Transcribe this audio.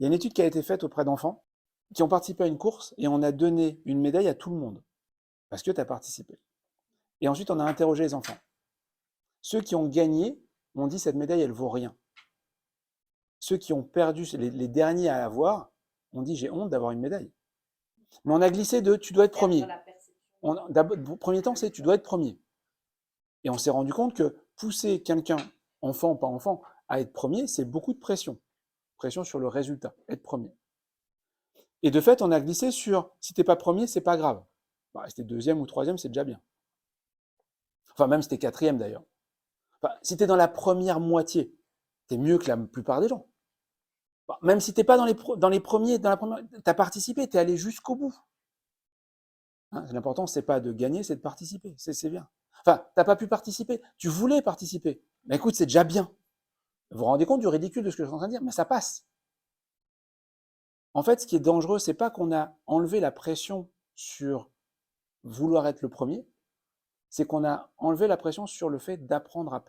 Il y a une étude qui a été faite auprès d'enfants qui ont participé à une course et on a donné une médaille à tout le monde parce que tu as participé. Et ensuite, on a interrogé les enfants. Ceux qui ont gagné ont dit cette médaille, elle vaut rien. Ceux qui ont perdu, les derniers à avoir, ont dit j'ai honte d'avoir une médaille. Mais on a glissé de tu dois être premier. Premier temps, c'est tu dois être premier. Et on s'est rendu compte que pousser quelqu'un, enfant ou pas enfant, à être premier, c'est beaucoup de pression. Pression sur le résultat, être premier. Et de fait, on a glissé sur si t'es pas premier, c'est pas grave. Bah, si t'es deuxième ou troisième, c'est déjà bien. Enfin, même si t'es quatrième d'ailleurs. Enfin, si t'es dans la première moitié, t'es mieux que la plupart des gens. Bah, même si t'es pas dans les premiers, t'as participé, t'es allé jusqu'au bout. Hein, l'important, c'est pas de gagner, c'est de participer. C'est bien. Enfin, t'as pas pu participer, tu voulais participer. Mais écoute, c'est déjà bien. Vous vous rendez compte du ridicule de ce que je suis en train de dire? Mais ça passe. En fait, ce qui est dangereux, c'est pas qu'on a enlevé la pression sur vouloir être le premier, c'est qu'on a enlevé la pression sur le fait d'apprendre à perdre.